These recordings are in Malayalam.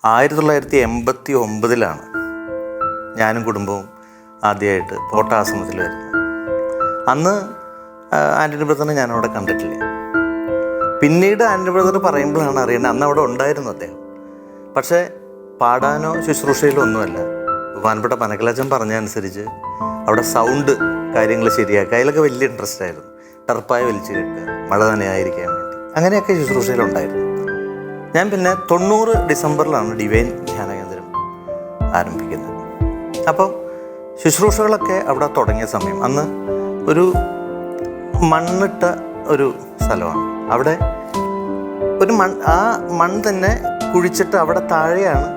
1989 ഞാനും കുടുംബവും ആദ്യമായിട്ട് പോട്ട ആശ്രമത്തിൽ വരുന്നത്. അന്ന് ആൻ്റണി ബ്രദറിനെ ഞാനവിടെ കണ്ടിട്ടില്ല. പിന്നീട് ആൻ്റണി ബ്രദർ പറയുമ്പോഴാണ് അറിയുന്നത് അന്ന് അവിടെ ഉണ്ടായിരുന്നു അദ്ദേഹം. പക്ഷേ പാടാനോ ശുശ്രൂഷയിലോ ഒന്നുമല്ല. ബഹുമാനപ്പെട്ട പനക്കലച്ചൻ പറഞ്ഞതനുസരിച്ച് അവിടെ സൗണ്ട് കാര്യങ്ങൾ ശരിയാക്കുക, അതിലൊക്കെ വലിയ ഇൻട്രസ്റ്റ് ആയിരുന്നു. ടർപ്പായ വലിച്ചു കെട്ടുക, മഴ നനയായിരിക്കാൻ വേണ്ടി, അങ്ങനെയൊക്കെ ശുശ്രൂഷയിലുണ്ടായിരുന്നു. ഞാൻ പിന്നെ 90 ഡിസംബറിലാണ് ഡിവൈൻ ധ്യാന കേന്ദ്രം ആരംഭിക്കുന്നത്. അപ്പോൾ ശുശ്രൂഷകളൊക്കെ അവിടെ തുടങ്ങിയ സമയം അന്ന് ഒരു മണ്ണിട്ട ഒരു സ്ഥലമാണ്. അവിടെ ഒരു ആ മണ്ണ് തന്നെ കുഴിച്ചിട്ട് അവിടെ താഴെയാണ്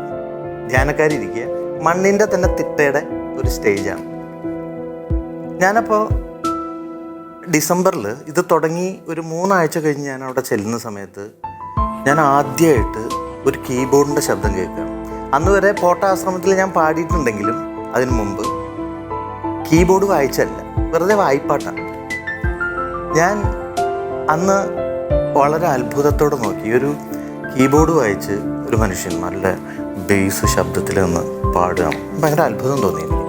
ധ്യാനക്കാരിരിക്കുക. മണ്ണിൻ്റെ തന്നെ തിട്ടയുടെ ഒരു സ്റ്റേജാണ്. ഞാനപ്പോൾ ഡിസംബറിൽ ഇത് തുടങ്ങി ഒരു 3 ആഴ്ച കഴിഞ്ഞ് ഞാൻ അവിടെ ചെല്ലുന്ന സമയത്ത് ഞാൻ ആദ്യമായിട്ട് ഒരു കീബോർഡിൻ്റെ ശബ്ദം കേൾക്കുകയാണ്. അന്ന് വരെ പോട്ട ആശ്രമത്തിൽ ഞാൻ പാടിയിട്ടുണ്ടെങ്കിലും അതിന് മുമ്പ് കീബോർഡ് വായിച്ചല്ല, വെറുതെ വായ്പാട്ടാണ്. ഞാൻ അന്ന് വളരെ അത്ഭുതത്തോടെ നോക്കി. ഒരു കീബോർഡ് വായിച്ച് ഒരു മനുഷ്യൻ നല്ല ബേസ് ശബ്ദത്തിൽ നിന്ന് പാടുകയാണ്. ഭയങ്കര അത്ഭുതം തോന്നി എനിക്ക്.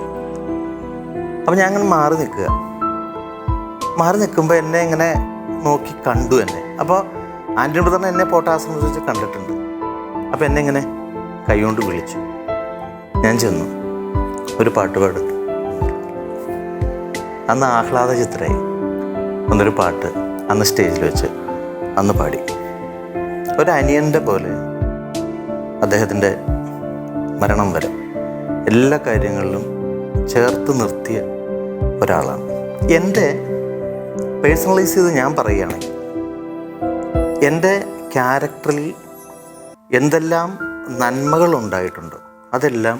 അപ്പോൾ ഞാൻ അങ്ങനെ മാറി നിൽക്കുമ്പോൾ എന്നെ ഇങ്ങനെ നോക്കി കണ്ടു എന്നെ. അപ്പോൾ ആൻ്റണി ബ്രദറിനെ എന്നെ പോട്ട ആശ്രമത്തിൽ വെച്ച് കണ്ടിട്ടുണ്ട്. അപ്പോൾ എന്നെ ഇങ്ങനെ കൈകൊണ്ട് വിളിച്ചു. ഞാൻ ചെന്നു, ഒരു പാട്ട് പാടും. അന്ന് ആഹ്ലാദ ചിത്രമായി എന്നൊരു പാട്ട് അന്ന് സ്റ്റേജിൽ വെച്ച് അന്ന് പാടി. ഒരു അനിയൻ്റെ പോലെ അദ്ദേഹത്തിൻ്റെ മരണം വരെ എല്ലാ കാര്യങ്ങളിലും ചേർത്ത് നിർത്തിയ ഒരാളാണ്. എൻ്റെ പേഴ്സണലൈസ് ചെയ്ത് ഞാൻ പറയുകയാണെങ്കിൽ എൻ്റെ ക്യാരക്ടറിൽ എന്തെല്ലാം നന്മകളുണ്ടായിട്ടുണ്ടോ അതെല്ലാം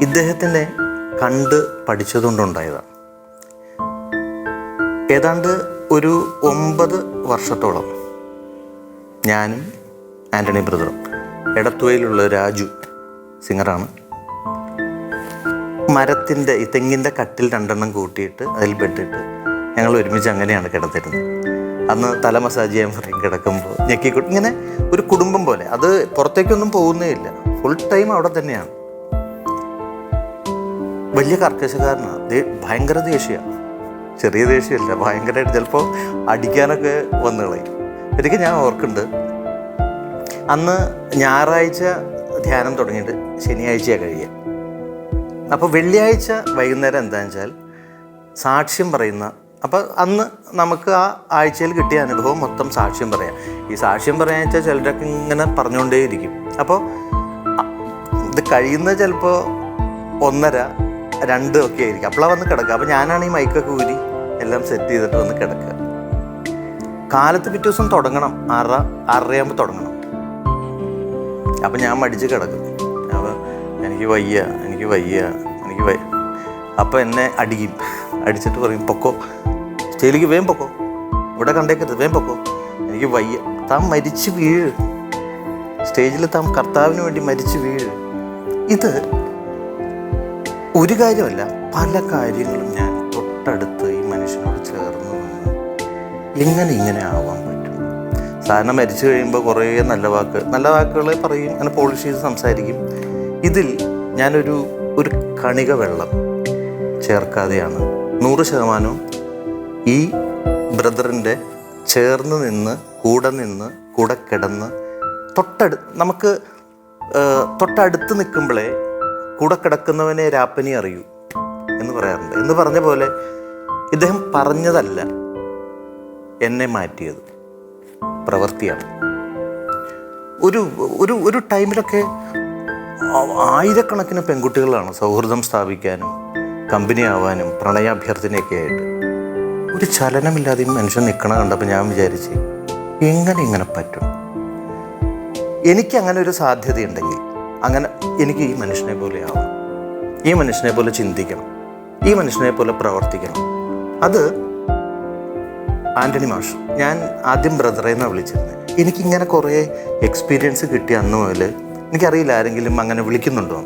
ഇദ്ദേഹത്തിനെ കണ്ട് പഠിച്ചതുകൊണ്ടുണ്ടായതാണ്. ഏതാണ്ട് ഒരു 9 വർഷത്തോളം ഞാനും ആൻ്റണി ബ്രദറും, എടത്തുവയിലുള്ള രാജു സിംഗറാണ്, മരത്തിൻ്റെ ഈ തെങ്ങിൻ്റെ കട്ടിൽ 2 കൂട്ടിയിട്ട് അതിൽ ബെഡിട്ട് ഞങ്ങൾ ഒരുമിച്ച് അങ്ങനെയാണ് കിടന്നിരുന്നത്. അന്ന് തല മസാജ് ചെയ്യാൻ പറയും കിടക്കുമ്പോൾ ഞെക്കിക്കൂട്ടി, ഇങ്ങനെ ഒരു കുടുംബം പോലെ. അത് പുറത്തേക്കൊന്നും പോകുന്നേ ഇല്ല, ഫുൾ ടൈം അവിടെ തന്നെയാണ്. വലിയ കർക്കശക്കാരനാണ്, ഭയങ്കര ദേഷ്യമാണ്. ചെറിയ ദേഷ്യമല്ല, ഭയങ്കരമായിട്ട് ചിലപ്പോൾ അടിക്കാനൊക്കെ വന്നു കളയും. ഒരിക്കൽ ഞാൻ ഓർക്കുന്നുണ്ട്, അന്ന് ഞായറാഴ്ച ധ്യാനം തുടങ്ങിയിട്ട് ശനിയാഴ്ചയാണ് കഴിയുക. അപ്പോൾ വെള്ളിയാഴ്ച വൈകുന്നേരം എന്താണെന്ന് വെച്ചാൽ സാക്ഷ്യം പറയുന്ന, അപ്പോൾ അന്ന് നമുക്ക് ആ ആഴ്ചയിൽ കിട്ടിയ അനുഭവം മൊത്തം സാക്ഷ്യം പറയാം. ഈ സാക്ഷ്യം പറയാന്ന് വെച്ചാൽ ചിലരൊക്കെ ഇങ്ങനെ പറഞ്ഞുകൊണ്ടേയിരിക്കും. അപ്പോൾ ഇത് കഴിയുന്നത് ചിലപ്പോൾ 1:30, 2 ഒക്കെ ആയിരിക്കും. അപ്പോഴാണ് വന്ന് കിടക്കുക. അപ്പോൾ ഞാനാണ് ഈ മൈക്കൊക്കെ ഊരി എല്ലാം സെറ്റ് ചെയ്തിട്ട് വന്ന് കിടക്കുക. കാലത്ത് പിറ്റേ ദിവസം തുടങ്ങണം, 6:30 തുടങ്ങണം. അപ്പം ഞാൻ മടിച്ച് കിടക്കും. അപ്പോൾ എനിക്ക് വയ്യ. അപ്പോൾ എന്നെ അടിച്ചിട്ട് പറയും, പൊക്കോ, സ്റ്റേജിലേക്ക് വേഗം പൊക്കോ, ഇവിടെ കണ്ടേക്കരുത്, വേഗം പൊക്കോ, എനിക്ക് വയ്യ. താൻ മരിച്ച് വീഴ്, സ്റ്റേജിൽ താൻ കർത്താവിന് വേണ്ടി മരിച്ച് വീഴ്. ഇത് ഒരു കാര്യമല്ല, പല കാര്യങ്ങളും ഞാൻ തൊട്ടടുത്ത് ഈ മനുഷ്യനോട് ചേർന്ന് നിന്ന് ഇങ്ങനെ ആവാൻ പറ്റും. സാധാരണ മരിച്ചു കഴിയുമ്പോൾ കുറേ നല്ല വാക്കുകളെ പറയും, അങ്ങനെ പോളിഷ് ചെയ്ത് സംസാരിക്കും. ഇതിൽ ഞാനൊരു കണിക വെള്ളം ചേർക്കാതെയാണ് 100% ഈ ബ്രദറിൻ്റെ ചേർന്ന് നിന്ന് കൂടെ കിടന്ന് നമുക്ക് തൊട്ടടുത്ത് നിൽക്കുമ്പോഴേ കൂടെ കിടക്കുന്നവനെ രാപ്പനി അറിയൂ എന്ന് പറയാറുണ്ട്. എന്ന് പറഞ്ഞ പോലെ ഇദ്ദേഹം പറഞ്ഞതല്ല എന്നെ മാറ്റിയത്, പ്രവൃത്തിയാണ്. ഒരു ടൈമിലൊക്കെ ആയിരക്കണക്കിന് പെൺകുട്ടികളാണ് സൗഹൃദം സ്ഥാപിക്കാനും കമ്പനി ആവാനും പ്രണയാഭ്യർത്ഥനയൊക്കെ ആയിട്ട്. ഒരു ചലനമില്ലാതെ മനുഷ്യൻ നിൽക്കണ കണ്ടപ്പോൾ ഞാൻ വിചാരിച്ച് എങ്ങനെ പറ്റും? എനിക്കങ്ങനെ ഒരു സാധ്യതയുണ്ടെങ്കിൽ അങ്ങനെ എനിക്ക് ഈ മനുഷ്യനെ പോലെ ആവണം, ഈ മനുഷ്യനെ പോലെ ചിന്തിക്കണം, ഈ മനുഷ്യനെ പോലെ പ്രവർത്തിക്കണം. അത് ആൻ്റണി മാഷ്, ഞാൻ ആദ്യം ബ്രദറേന്നാണ് വിളിച്ചിരുന്നത്. എനിക്കിങ്ങനെ കുറേ എക്സ്പീരിയൻസ് കിട്ടിയ അന്ന് മുതൽ, എനിക്കറിയില്ല ആരെങ്കിലും അങ്ങനെ വിളിക്കുന്നുണ്ടോ,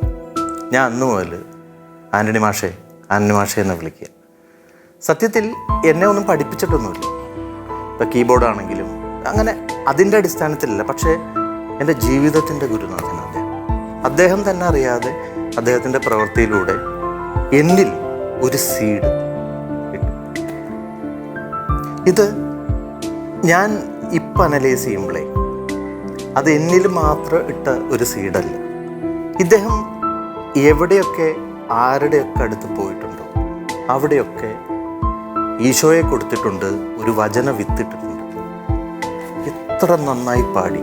ഞാൻ അന്ന് മുതൽ ആൻ്റണി മാഷേ എന്ന് വിളിക്കുക. സത്യത്തിൽ എന്നെ ഒന്നും പഠിപ്പിച്ചിട്ടൊന്നുമില്ല. ഇപ്പോൾ കീബോർഡാണെങ്കിലും അങ്ങനെ അതിൻ്റെ അടിസ്ഥാനത്തിലല്ല, പക്ഷേ എൻ്റെ ജീവിതത്തിൻ്റെ ഗുരുനാഥൻ അദ്ദേഹം. അദ്ദേഹം തന്നെ അറിയാതെ അദ്ദേഹത്തിൻ്റെ പ്രവൃത്തിയിലൂടെ എന്നിൽ ഒരു സീഡ് ഇട്ടു. ഇത് ഞാൻ ഇപ്പം അനലൈസ് ചെയ്യുമ്പോഴേ അത് എന്നിൽ മാത്രം ഇട്ട ഒരു സീഡല്ല. ഇദ്ദേഹം എവിടെയൊക്കെ ആരുടെയൊക്കെ അടുത്ത് പോയിട്ടുണ്ടോ അവിടെയൊക്കെ ഈശോയെ കൊടുത്തിട്ടുണ്ട്, ഒരു വചന വിത്തിട്ടിട്ടുണ്ട്. എത്ര നന്നായി പാടി.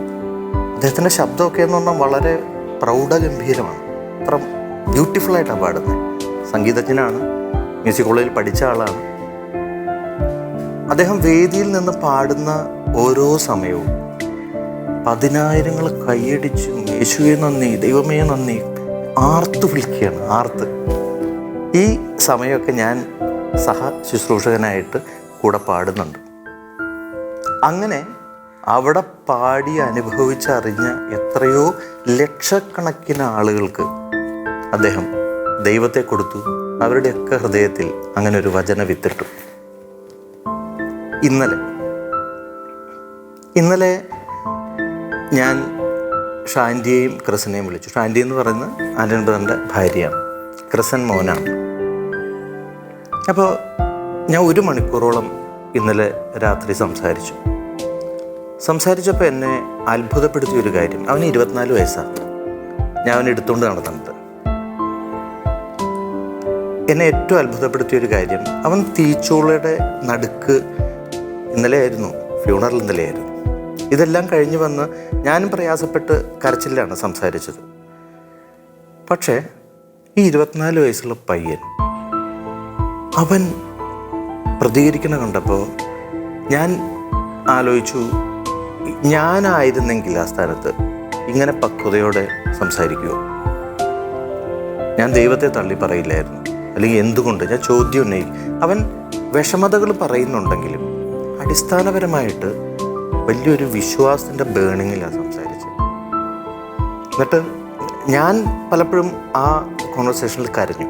അദ്ദേഹത്തിൻ്റെ ശബ്ദമൊക്കെ എന്ന് പറഞ്ഞാൽ വളരെ പ്രൗഢഗംഭീരമാണ്. അത്ര ബ്യൂട്ടിഫുള്ളായിട്ടാണ് പാടുന്നത്. സംഗീതജ്ഞനാണ്, മ്യൂസിക് കോളേജിൽ പഠിച്ച ആളാണ്. അദ്ദേഹം വേദിയിൽ നിന്ന് പാടുന്ന ഓരോ സമയവും 10,000 കൈയടിച്ചും യേശുവെ നന്ദി, ദൈവമേ നന്ദി ആർത്ത് വിളിക്കുകയാണ്, ആർത്ത്. ഈ സമയമൊക്കെ ഞാൻ സഹ ശുശ്രൂഷകനായിട്ട് കൂടെ പാടുന്നുണ്ട്. അങ്ങനെ അവിടെ പാടി അനുഭവിച്ചറിഞ്ഞ എത്രയോ ലക്ഷക്കണക്കിന് ആളുകൾക്ക് അദ്ദേഹം ദൈവത്തെ കൊടുത്തു. അവരുടെയൊക്കെ ഹൃദയത്തിൽ അങ്ങനെ ഒരു വചന വിത്തിട്ടു. ഇന്നലെ ഞാൻ ഷാൻഡിയെയും ക്രിസനെയും വിളിച്ചു. ഷാൻഡി എന്ന് പറയുന്നത് ആൻ്റണി ബ്രദറിൻ്റെ ഭാര്യയാണ്, ക്രിസൻ മോനാണ്. അപ്പോൾ ഞാൻ 1 മണിക്കൂറോളം ഇന്നലെ രാത്രി സംസാരിച്ചപ്പോൾ എന്നെ അത്ഭുതപ്പെടുത്തിയൊരു കാര്യം, അവന് 24 വയസ്സാണ്. ഞാൻ അവനെ എടുത്തുകൊണ്ട് നടത്തുന്നത്. എന്നെ ഏറ്റവും അത്ഭുതപ്പെടുത്തിയൊരു കാര്യം, അവൻ തീച്ചൂളയുടെ നടുക്ക് ഇന്നലെയായിരുന്നു, ഫ്യൂണറൽ ഇന്നലെയായിരുന്നു. ഇതെല്ലാം കഴിഞ്ഞ് വന്ന് ഞാനും പ്രയാസപ്പെട്ട് കരച്ചിലാണ് സംസാരിച്ചത്. പക്ഷേ ഈ 24 വയസ്സുള്ള പയ്യൻ അവൻ പ്രതികരിക്കണം കണ്ടപ്പോൾ ഞാൻ ആലോചിച്ചു, ഞാനായിരുന്നെങ്കിൽ ആ സ്ഥാനത്ത് ഇങ്ങനെ പക്വതയോടെ സംസാരിക്കുമോ? ഞാൻ ദൈവത്തെ തള്ളി പറയില്ലായിരുന്നു. അല്ലെങ്കിൽ എന്തുകൊണ്ട് ഞാൻ ചോദ്യം ഉന്നയിക്കും. അവൻ വിഷമതകൾ പറയുന്നുണ്ടെങ്കിലും അടിസ്ഥാനപരമായിട്ട് വലിയൊരു വിശ്വാസത്തിൻ്റെ ബേണിങ്ങിലാണ് സംസാരിച്ചത്. എന്നിട്ട് ഞാൻ പലപ്പോഴും ആ കോൺവെർസേഷനിൽ കരഞ്ഞു.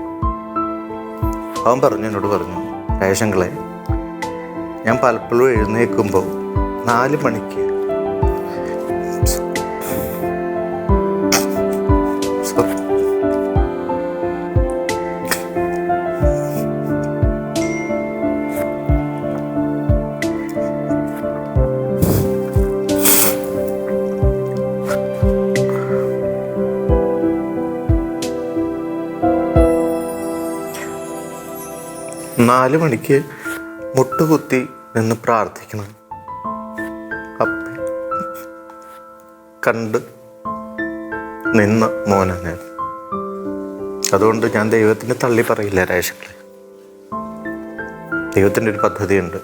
അവൻ എന്നോട് പറഞ്ഞു, രാജേഷങ്കളെ, ഞാൻ പലപ്പോഴും എഴുന്നേൽക്കുമ്പോൾ 4 മണിക്ക് 4 മണിക്ക് മുട്ടുകുത്തി നിന്ന് പ്രാർത്ഥിക്കണം. അപ്പ കണ്ട് നിന്ന മോനാണ് ഞാൻ. അതുകൊണ്ട് ഞാൻ ദൈവത്തിന് തള്ളി പറയില്ല രാജേഷങ്ങളെ. ദൈവത്തിൻ്റെ ഒരു പദ്ധതിയുണ്ട്.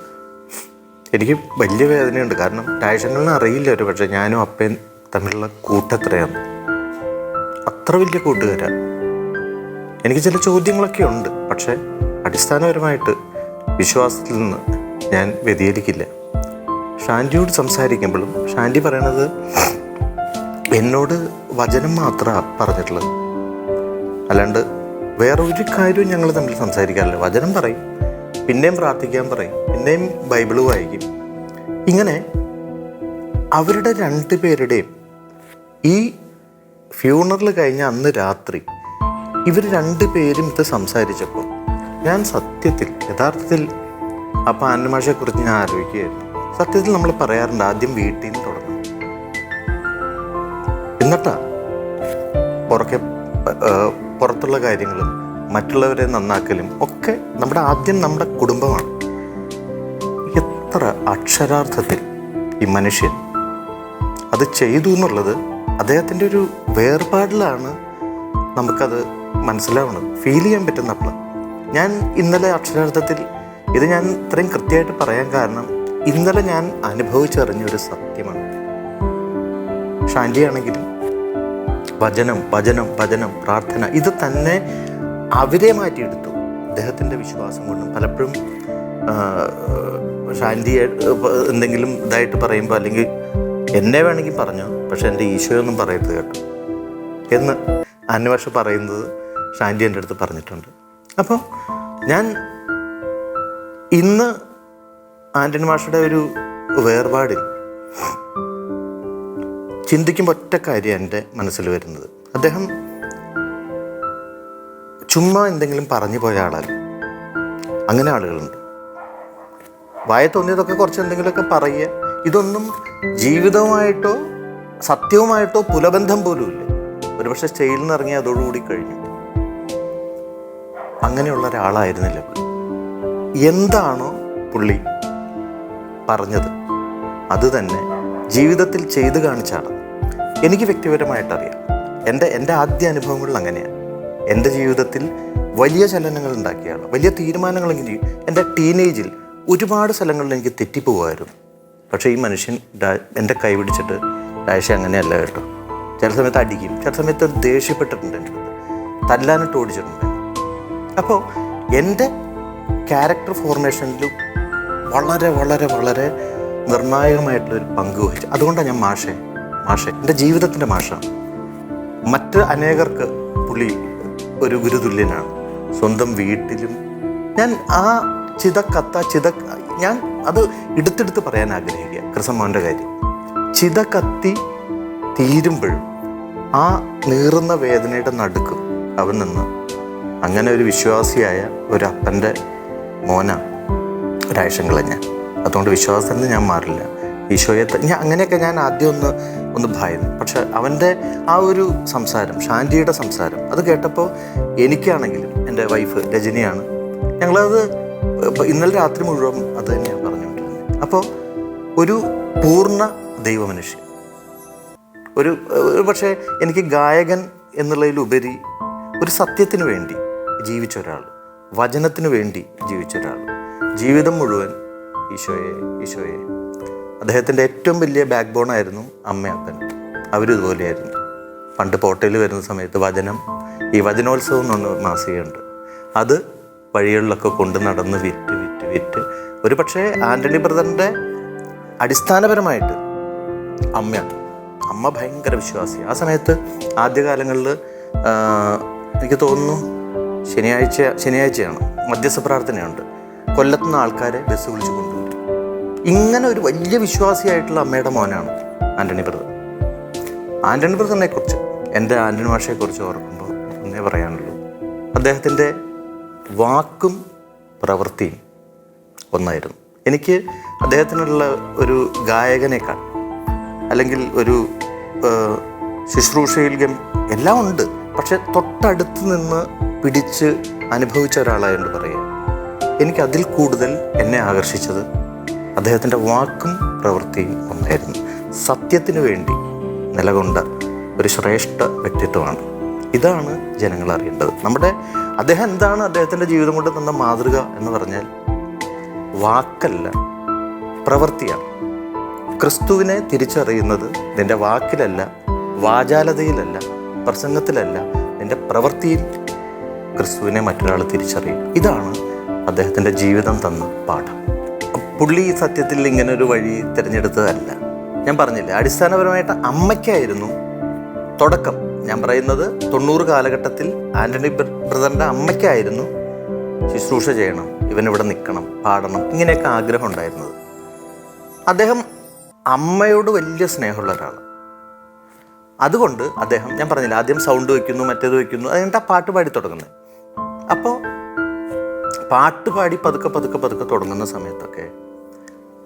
എനിക്ക് വലിയ വേദനയുണ്ട്. കാരണം രാജേഷങ്ങളിന് അറിയില്ല ഒരു പക്ഷേ ഞാനും അപ്പയും തമ്മിലുള്ള കൂട്ടെത്രയാണ്. അത്ര വലിയ കൂട്ടുകാരാണ്. എനിക്ക് ചില ചോദ്യങ്ങളൊക്കെ ഉണ്ട്. പക്ഷേ അടിസ്ഥാനപരമായിട്ട് വിശ്വാസത്തിൽ നിന്ന് ഞാൻ വ്യതിചലിക്കില്ല. ഷാൻഡിയോട് സംസാരിക്കുമ്പോഴും ഷാൻഡി പറയണത് എന്നോട് വചനം മാത്രമാണ് പറഞ്ഞിട്ടുള്ളത്. അല്ലാണ്ട് വേറെ ഒരു കാര്യവും ഞങ്ങൾ തമ്മിൽ സംസാരിക്കാറില്ല. വചനം പറയും, പിന്നെയും പ്രാർത്ഥിക്കാൻ പറയും, പിന്നെയും ബൈബിള് വായിക്കും. ഇങ്ങനെ അവരുടെ 2 പേരുടെയും ഈ ഫ്യൂണറൽ കഴിഞ്ഞ അന്ന് രാത്രി ഇവർ 2 പേരും ഇത് സംസാരിച്ചപ്പോൾ ഞാൻ യഥാർത്ഥത്തിൽ അപ്പം ആനന്ദമാഷയെക്കുറിച്ച് ഞാൻ ആലോചിക്കുകയായിരുന്നു. സത്യത്തിൽ നമ്മൾ പറയാറുണ്ട്, ആദ്യം വീട്ടിൽ നിന്ന് തുടങ്ങും, എന്നിട്ടാ പുറത്തുള്ള കാര്യങ്ങളും മറ്റുള്ളവരെ നന്നാക്കലും ഒക്കെ ആദ്യം നമ്മുടെ കുടുംബമാണ്. എത്ര അക്ഷരാർത്ഥത്തിൽ ഈ മനുഷ്യൻ അത് ചെയ്തു എന്നുള്ളത് അദ്ദേഹത്തിൻ്റെ ഒരു വേർപാടിലാണ് നമുക്കത് മനസ്സിലാവുന്നത്, ഫീൽ ചെയ്യാൻ പറ്റുന്നപ്പോൾ. ഞാൻ ഇന്നലെ അക്ഷരാർത്ഥത്തിൽ ഇത് ഞാൻ ഇത്രയും കൃത്യമായിട്ട് പറയാൻ കാരണം ഇന്നലെ ഞാൻ അനുഭവിച്ചറിഞ്ഞൊരു സത്യമാണ്. ഷാൻഡിയാണെങ്കിലും വചനം വചനം വചനം പ്രാർത്ഥന ഇത് തന്നെ അവരെ മാറ്റിയെടുത്തു. അദ്ദേഹത്തിൻ്റെ വിശ്വാസം കൊണ്ടും പലപ്പോഴും ഷാൻഡി എന്തെങ്കിലും ഇതായിട്ട് പറയുമ്പോൾ അല്ലെങ്കിൽ എന്നെ വേണമെങ്കിൽ പറഞ്ഞു, പക്ഷെ എൻ്റെ ഈശോയൊന്നും പറയരുത് കേട്ടോ എന്ന് അന്വേഷ പറയുന്നത് ഷാൻഡി എൻ്റെ അടുത്ത് പറഞ്ഞിട്ടുണ്ട്. അപ്പോൾ ഞാൻ ഇന്ന് ആൻ്റണി മാഷയുടെ ഒരു വേർപാടിൽ ചിന്തിക്കുമ്പോൾ ഒറ്റ കാര്യം എൻ്റെ മനസ്സിൽ വരുന്നത്, അദ്ദേഹം ചുമ്മാ എന്തെങ്കിലും പറഞ്ഞു പോയ ആളല്ല. അങ്ങനെ ആളുകളുണ്ട്. വായ തോന്നിയതൊക്കെ കുറച്ച് എന്തെങ്കിലുമൊക്കെ പറയുക. ഇതൊന്നും ജീവിതവുമായിട്ടോ സത്യവുമായിട്ടോ പുലബന്ധം പോലും ഇല്ല. ഒരുപക്ഷെ സ്റ്റേജിൽ നിന്ന് ഇറങ്ങി അതോടുകൂടി കഴിഞ്ഞു. അങ്ങനെയുള്ള ഒരാളായിരുന്നില്ല പുള്ളി. എന്താണോ പുള്ളി പറഞ്ഞത് അത് തന്നെ ജീവിതത്തിൽ ചെയ്തു കാണിച്ച ആളാണ്. എനിക്ക് വ്യക്തിപരമായിട്ടറിയാം. എൻ്റെ ആദ്യ അനുഭവങ്ങളിൽ അങ്ങനെയാണ്. എൻ്റെ ജീവിതത്തിൽ വലിയ ചലനങ്ങൾ ഉണ്ടാക്കിയ ആൾ, വലിയ തീരുമാനങ്ങളെങ്കിൽ എൻ്റെ ടീനേജിൽ ഒരുപാട് സ്ഥലങ്ങളിൽ എനിക്ക് തെറ്റിപ്പോകുമായിരുന്നു. പക്ഷേ ഈ മനുഷ്യൻ എൻ്റെ കൈ പിടിച്ചിട്ട് രാശ അങ്ങനെയല്ല കേട്ടോ, ചില സമയത്ത് അടിക്കും, ചില സമയത്ത് ദേഷ്യപ്പെട്ടിട്ടുണ്ട്, എൻ്റെ അടുത്ത് തല്ലാനിട്ട് ഓടിച്ചിട്ടുണ്ട്. അപ്പോൾ എൻ്റെ ക്യാരക്ടർ ഫോർമേഷനിൽ വളരെ വളരെ വളരെ നിർണായകമായിട്ടുള്ളൊരു പങ്ക് വഹിച്ചു. അതുകൊണ്ടാണ് ഞാൻ മാഷെ എൻ്റെ ജീവിതത്തിൻ്റെ മാഷാണ്. മറ്റ് അനേകർക്ക് പുള്ളി ഒരു ഗുരുതുല്യനാണ്. സ്വന്തം വീട്ടിലും ഞാൻ ആ ഞാൻ അത് എടുത്തെടുത്ത് പറയാൻ ആഗ്രഹിക്കുക. ക്രിസമ്മോൻ്റെ കാര്യം ചിത കത്തി തീരുമ്പോഴും ആ നീറുന്ന വേദനയുടെ നടുക്കും അവൻ നിന്ന് അങ്ങനെ ഒരു വിശ്വാസിയായ ഒരു അപ്പൻ്റെ മോന ഒരാഴ്ചകളെ ഞാൻ. അതുകൊണ്ട് വിശ്വാസത്തിൽ നിന്ന് ഞാൻ മാറില്ല. ഈശോയെ ഞാൻ അങ്ങനെയൊക്കെ ഞാൻ ആദ്യം ഒന്ന് ഭയന്നു. പക്ഷെ അവൻ്റെ ആ ഒരു സംസാരം, ഷാൻറ്റിയുടെ സംസാരം, അത് കേട്ടപ്പോൾ എനിക്കാണെങ്കിലും എൻ്റെ വൈഫ് രജനിയാണ്, ഞങ്ങളത് ഇന്നലെ രാത്രി മുഴുവൻ അത് തന്നെയാണ് പറഞ്ഞുകൊണ്ടിരുന്നത്. അപ്പോൾ ഒരു പൂർണ്ണ ദൈവമനുഷ്യൻ, ഒരു പക്ഷേ എനിക്ക് ഗായകൻ എന്നുള്ളതിലുപരി ഒരു സത്യത്തിന് വേണ്ടി ജീവിച്ച ഒരാൾ, വചനത്തിന് വേണ്ടി ജീവിച്ച ഒരാൾ, ജീവിതം മുഴുവൻ ഈശോയെ ഈശോയെ. അദ്ദേഹത്തിൻ്റെ ഏറ്റവും വലിയ ബാക്ക് ബോണായിരുന്നു അമ്മയപ്പൻ. അവരും ഇതുപോലെയായിരുന്നു. പണ്ട് പോട്ടയിൽ വരുന്ന സമയത്ത് ഈ വചനോത്സവം എന്ന് പറഞ്ഞ മാസികയുണ്ട്, അത് വഴികളിലൊക്കെ കൊണ്ട് നടന്ന് വിറ്റ് ഒരു പക്ഷേ ആൻ്റണി ബ്രദറിൻ്റെ അടിസ്ഥാനപരമായിട്ട് അമ്മ ഭയങ്കര വിശ്വാസിയാണ്. ആ സമയത്ത് ആദ്യകാലങ്ങളിൽ എനിക്ക് തോന്നുന്നു ശനിയാഴ്ചയാണ് മധ്യസ്ഥ പ്രാർത്ഥനയുണ്ട്. കൊല്ലത്തുനിന്ന് ആൾക്കാരെ ബസ് വിളിച്ച് കൊണ്ടുവരും. ഇങ്ങനെ ഒരു വലിയ വിശ്വാസിയായിട്ടുള്ള അമ്മയുടെ മോനാണ് ആൻ്റണി ബ്രദർ. ആൻ്റണി ബ്രദറിനെ കുറിച്ച്, എൻ്റെ ആൻ്റണി മാഷയെക്കുറിച്ച് ഓർക്കുമ്പോൾ ഒന്നേ പറയാനുള്ളൂ, അദ്ദേഹത്തിൻ്റെ വാക്കും പ്രവൃത്തിയും ഒന്നായിരുന്നു. എനിക്ക് അദ്ദേഹത്തിനുള്ള ഒരു ഗായകനേക്കാൾ അല്ലെങ്കിൽ ഒരു ശുശ്രൂഷയിൽ എല്ലാം ഉണ്ട്, പക്ഷെ തൊട്ടടുത്ത് നിന്ന് പിടിച്ച് അനുഭവിച്ച ഒരാളായതുകൊണ്ട് പറയുക, എനിക്കതിൽ കൂടുതൽ എന്നെ ആകർഷിച്ചത് അദ്ദേഹത്തിൻ്റെ വാക്കും പ്രവൃത്തിയും ഒന്നായിരുന്നു. സത്യത്തിനു വേണ്ടി നിലകൊണ്ട ഒരു ശ്രേഷ്ഠ വ്യക്തിത്വമാണ്. ഇതാണ് ജനങ്ങൾ അറിയേണ്ടത്. അദ്ദേഹം എന്താണ് അദ്ദേഹത്തിൻ്റെ ജീവിതം കൊണ്ട് തന്ന മാതൃക എന്ന് പറഞ്ഞാൽ വാക്കല്ല, പ്രവൃത്തിയാണ്. ക്രിസ്തുവിനെ തിരിച്ചറിയുന്നത് നിൻ്റെ വാക്കിലല്ല, വാചാലതയിലല്ല, പ്രസംഗത്തിലല്ല, നിൻ്റെ പ്രവൃത്തിയിൽ ക്രിസ്തുവിനെ മറ്റൊരാൾ തിരിച്ചറിയും. ഇതാണ് അദ്ദേഹത്തിൻ്റെ ജീവിതം തന്ന പാഠം. പുള്ളി സത്യത്തിൽ ഇങ്ങനൊരു വഴി തിരഞ്ഞെടുത്തതല്ല. ഞാൻ പറഞ്ഞില്ലേ, അടിസ്ഥാനപരമായിട്ട് അമ്മയ്ക്കായിരുന്നു തുടക്കം. ഞാൻ പറയുന്നത് 90 കാലഘട്ടത്തിൽ ആൻ്റണി ബ്രദറിൻ്റെ അമ്മയ്ക്കായിരുന്നു ശുശ്രൂഷ ചെയ്യണം, ഇവനിവിടെ നിൽക്കണം, പാടണം, ഇങ്ങനെയൊക്കെ ആഗ്രഹം ഉണ്ടായിരുന്നത്. അദ്ദേഹം അമ്മയോട് വലിയ സ്നേഹമുള്ള ഒരാളാണ്. അതുകൊണ്ട് അദ്ദേഹം, ഞാൻ പറഞ്ഞില്ല, ആദ്യം സൗണ്ട് വയ്ക്കുന്നു, മറ്റേത് വയ്ക്കുന്നു, അതുകഴിഞ്ഞിട്ട് ആ പാട്ട് പാടി തുടങ്ങുന്നത്. അപ്പോൾ പാട്ട് പാടി പതുക്കെ തുടങ്ങുന്ന സമയത്തൊക്കെ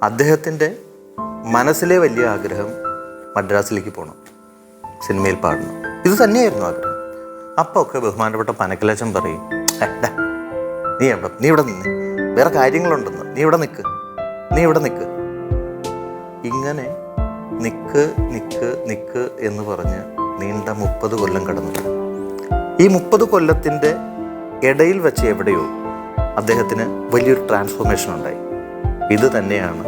അദ്ദേഹത്തിൻ്റെ മനസ്സിലെ വലിയ ആഗ്രഹം മദ്രാസിലേക്ക് പോകണം, സിനിമയിൽ പാടണം. ഇത് തന്നെയായിരുന്നു ആഗ്രഹം. അപ്പോൾ ഒക്കെ ബഹുമാനപ്പെട്ട പനക്കലച്ചൻ പറയും, നീ ഇവിടെ നിന്ന്, വേറെ കാര്യങ്ങളുണ്ടെന്ന്, നീ ഇവിടെ നിൽക്ക്. ഇങ്ങനെ നിക്ക് എന്ന് പറഞ്ഞ് നീണ്ട 30 കൊല്ലം കടന്നു. ഈ 30 കൊല്ലത്തിൻ്റെ ഇടയിൽ വെച്ച് എവിടെയോ അദ്ദേഹത്തിന് വലിയൊരു ട്രാൻസ്ഫോർമേഷൻ ഉണ്ടായി. ഇത് തന്നെയാണ്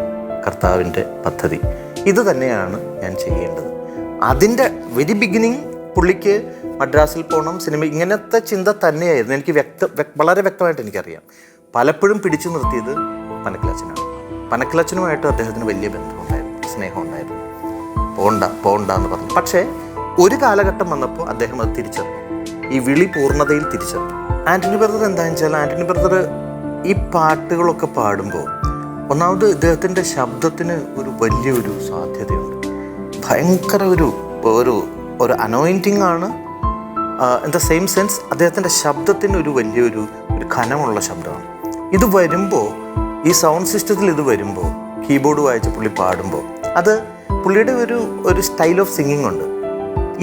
കർത്താവിൻ്റെ പദ്ധതി, ഇത് തന്നെയാണ് ഞാൻ ചെയ്യേണ്ടത്. അതിൻ്റെ വെരി ബിഗിനിങ് പുള്ളിക്ക് മദ്രാസിൽ പോകണം, സിനിമ, ഇങ്ങനത്തെ ചിന്ത തന്നെയായിരുന്നു. എനിക്ക് വളരെ വ്യക്തമായിട്ട് എനിക്കറിയാം. പലപ്പോഴും പിടിച്ചു നിർത്തിയത് പനക്കലച്ചനാണ്. പനക്കലച്ചനുമായിട്ട് അദ്ദേഹത്തിന് വലിയ ബന്ധമുണ്ടായിരുന്നു, സ്നേഹമുണ്ടായിരുന്നു. പോണ്ട എന്ന് പറഞ്ഞു. പക്ഷേ ഒരു കാലഘട്ടം വന്നപ്പോൾ അദ്ദേഹം അത് തിരിച്ചറിഞ്ഞു, ഈ വിളി പൂർണ്ണതയിൽ തിരിച്ചറിഞ്ഞു. ആൻ്റണി ബ്രദർ എന്താണെന്ന് വെച്ചാൽ, ആൻ്റണി ബ്രദർ ഈ പാട്ടുകളൊക്കെ പാടുമ്പോൾ ഒന്നാമത് ഇദ്ദേഹത്തിൻ്റെ ശബ്ദത്തിന് ഒരു വലിയൊരു സാധ്യതയുണ്ട്. ഭയങ്കര ഒരു അനോയിൻറ്റിങ് ആണ്. ഇൻ ദ സെയിം സെൻസ് അദ്ദേഹത്തിൻ്റെ ശബ്ദത്തിന് ഒരു വലിയൊരു ഘനമുള്ള ശബ്ദമാണ്. ഇത് വരുമ്പോൾ, ഈ സൗണ്ട് സിസ്റ്റത്തിൽ ഇത് വരുമ്പോൾ, കീബോർഡ് വായിച്ച് പുള്ളി പാടുമ്പോൾ, അത് പുള്ളിയുടെ ഒരു സ്റ്റൈൽ ഓഫ് സിംഗിങ് ഉണ്ട്.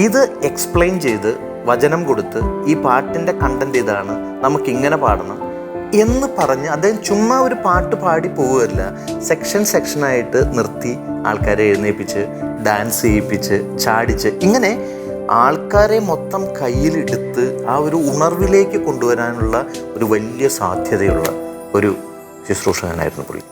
ഇത് എക്സ്പ്ലെയിൻ ചെയ്ത് വചനം കൊടുത്ത് ഈ പാട്ടിൻ്റെ കണ്ടൻറ് ഇതാണ്, നമുക്കിങ്ങനെ പാടണം എന്ന് പറഞ്ഞ് അദ്ദേഹം ചുമ്മാ ഒരു പാട്ട് പാടി പോവുകയല്ല, സെക്ഷനായിട്ട് നിർത്തി ആൾക്കാരെ എഴുന്നേൽപ്പിച്ച് ഡാൻസ് ചെയ്യിപ്പിച്ച് ചാടിച്ച് ഇങ്ങനെ ആൾക്കാരെ മൊത്തം കയ്യിലെടുത്ത് ആ ഒരു ഉണർവിലേക്ക് കൊണ്ടുവരാനുള്ള ഒരു വലിയ സാധ്യതയുള്ള ഒരു ശുശ്രൂഷകനായിരുന്നു പുള്ളി.